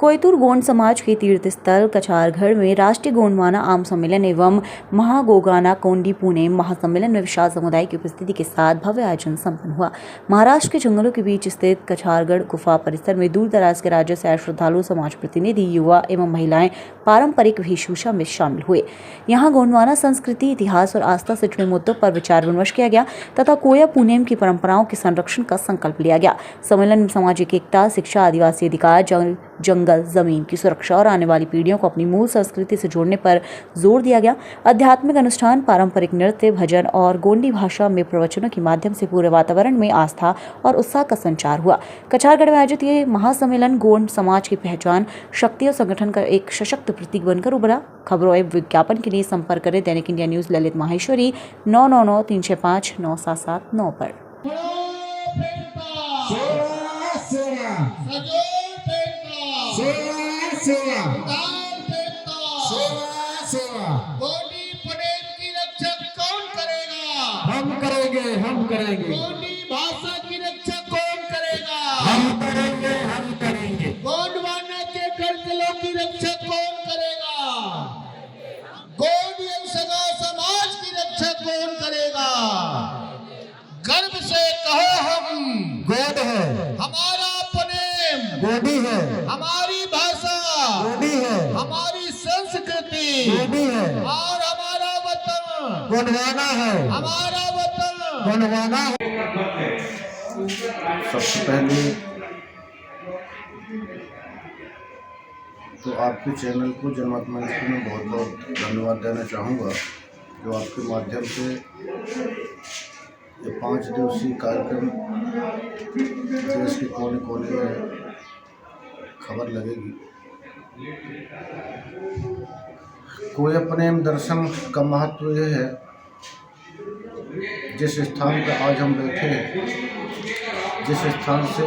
कोयतूर गोंड समाज के तीर्थ स्थल कछारगढ़ में राष्ट्रीय गोंडवाना आम सम्मेलन एवं महागोगाना कोंडी पुणे महासम्मेलन में विशाल समुदाय की उपस्थिति के साथ भव्य आयोजन संपन्न हुआ। महाराष्ट्र के जंगलों के बीच स्थित कछारगढ़ गुफा परिसर में दूर दराज के राज्यों से आए श्रद्धालु, समाज प्रतिनिधि, युवा एवं महिलाएं पारंपरिक वेशभूषा में शामिल हुए। यहाँ गोंडवाना संस्कृति, इतिहास और आस्था से जुड़े मुद्दों पर विचार विमर्श किया गया तथा कोया पुनेम की परंपराओं के संरक्षण का संकल्प लिया गया। सम्मेलन में सामाजिक एकता, शिक्षा, आदिवासी अधिकार, जंगल जमीन की सुरक्षा और आने वाली पीढ़ियों को अपनी मूल संस्कृति से जोड़ने पर जोर दिया गया। आध्यात्मिक अनुष्ठान, पारंपरिक नृत्य, भजन और गोंडी भाषा में प्रवचनों के माध्यम से पूरे वातावरण में आस्था और उत्साह का संचार हुआ। कछारगढ़ में आयोजित ये महासम्मेलन गोंड समाज की पहचान, शक्ति और संगठन का एक सशक्त प्रतीक बनकर उभरा। खबरों एवं विज्ञापन के लिए संपर्क करें दैनिक इंडिया न्यूज ललित माहेश्वरी 9993659779 पर। गोंडी पुनेम की रक्षा कौन करेगा? हम करेंगे। गोंडी भाषा की रक्षा कौन करेगा? हम करेंगे। गोंडवाना के गर्दलों की रक्षा कौन करेगा? गोंडी सगा समाज की रक्षा कौन करेगा? गर्व से कहो हम गोंड है, हमारा पुनेम, गोंडी है, हमारी भाषा, गोंडी है, हमारी संस्कृति गोंडी है, और हमारा वतन, गोंडवाना है, हमारा वतन। गोंडवाना है। सबसे पहले तो आपके चैनल को जनमत मंच को मैं बहुत बहुत धन्यवाद देना चाहूँगा, जो आपके माध्यम से ये 5 दिवसीय कार्यक्रम देश के कोने कोने में खबर लगेगी। कोया पुनेम दर्शन का महत्व यह है, जिस स्थान पर आज हम बैठे हैं, जिस स्थान से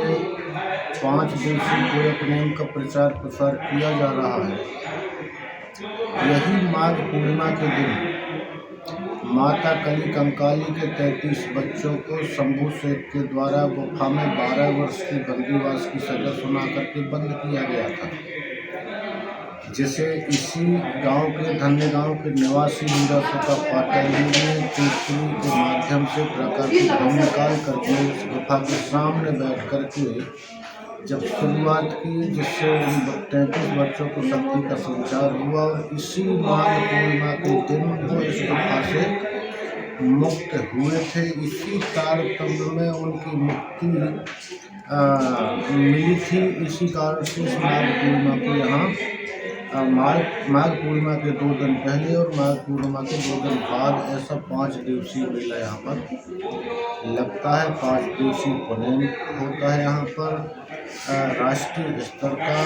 5 दिवसीय कोया पुनेम का प्रचार प्रसार किया जा रहा है, यही माघ पूर्णिमा के दिन माता कली कंकाली के 33 बच्चों को शंभू सेठ के द्वारा गुफा में 12 वर्ष की बंदीवास की सजा सुना करके बंद किया गया था, जिसे इसी गांव के धन्य गांव के निवासी वीरासुका पाटिल ने चूचरी के माध्यम से प्राकृतिक ढंग निकाल करके उस गुफा के सामने बैठ करके जब शुरुआत की, जिससे उन 33 बच्चों को शक्ति का संचार हुआ और इसी माघ पूर्णिमा के दिन वो इस गुफा से मुक्त हुए थे। इसी तारतम्य में उनकी मुक्ति मिली थी। इसी कारण से इस माघ पूर्णिमा को यहाँ माघ पूर्णिमा के 2 दिन पहले और माघ पूर्णिमा के 2 दिन बाद ऐसा 5 दिवसीय मेला यहाँ पर लगता है। 5 दिवसीय पुनेम होता है। यहाँ पर राष्ट्रीय स्तर का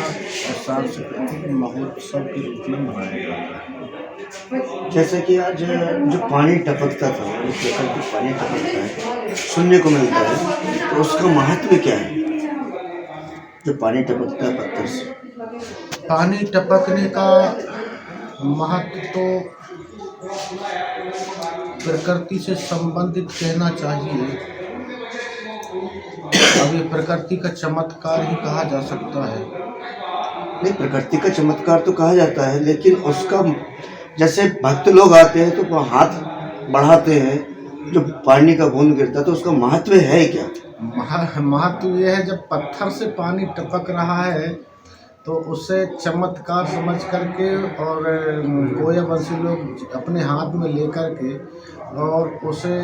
सांस्कृतिक महोत्सव के रूप में मनाया जाता है। जैसे कि आज जो पानी टपकता था, इस प्रकार की पानी टपकता है, सुनने को मिलता है, तो उसका महत्व क्या है? जो पानी टपकता है पत्थर से, पानी टपकने का महत्व तो प्रकृति से संबंधित कहना चाहिए। अब ये प्रकृति का चमत्कार ही कहा जा सकता है। नहीं, प्रकृति का चमत्कार तो कहा जाता है, लेकिन उसका जैसे भक्त लोग आते हैं तो वो हाथ बढ़ाते हैं, जो पानी का बूंद गिरता है, तो उसका महत्व है क्या? महत्व यह है, जब पत्थर से पानी टपक रहा है तो उसे चमत्कार समझ करके और कोया वंशी लोग अपने हाथ में लेकर के और उसे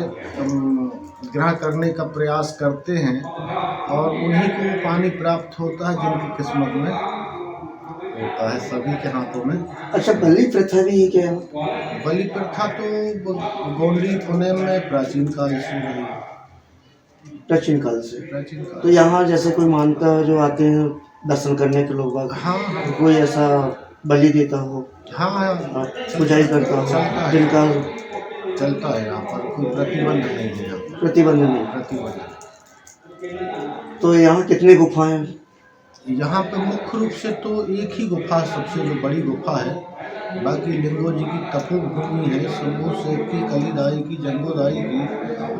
ग्रहण करने का प्रयास करते हैं और उन्हीं को पानी प्राप्त होता है जिनकी किस्मत में होता है, सभी के हाथों में। अच्छा, बलि प्रथा भी है क्या? बलि प्रथा तो गोंडी पुनेम में प्राचीन काल से रही। प्राचीन काल से। तो यहाँ जैसे कोई मानता है, जो आते हैं दर्शन करने के लोग, हाँ, कोई ऐसा बलि देता हो, हाँ, पूजाई करता हो, जिनका चलता है यहाँ पर, कोई प्रतिबंध नहीं है। प्रतिबंध नहीं। प्रतिबंध। तो यहाँ कितनी गुफाएं हैं? यहाँ पे मुख्य रूप से तो एक ही गुफा सबसे जो बड़ी गुफा है बाकी लिंगो जी की तपोभूमि है, शंभू सेठ की, कलीदाई की, जंगोदाई की,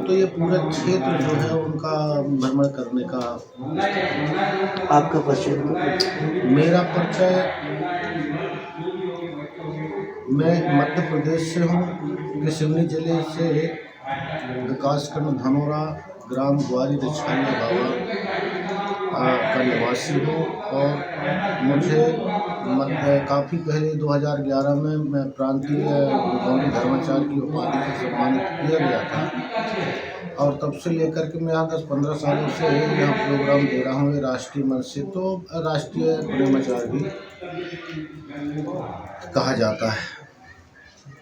तो ये पूरा क्षेत्र जो है उनका भ्रमण करने का। आपका परिचय? मेरा परिचय, मैं मध्य प्रदेश से हूँ, सिवनी जिले से विकासखंड धनोरा, ग्राम ग्वारी दक्षिणा बाबा का निवासी हूँ। और मुझे काफ़ी पहले 2011 में मैं प्रांतीय गौरी धर्माचार्य की उपाधि से सम्मानित किया गया था, और तब से लेकर के मैं यहाँ 10-15 सालों से यहाँ प्रोग्राम दे रहा हूँ ये राष्ट्रीय मंच से। तो राष्ट्रीय प्रेमाचार्य भी कहा जाता है।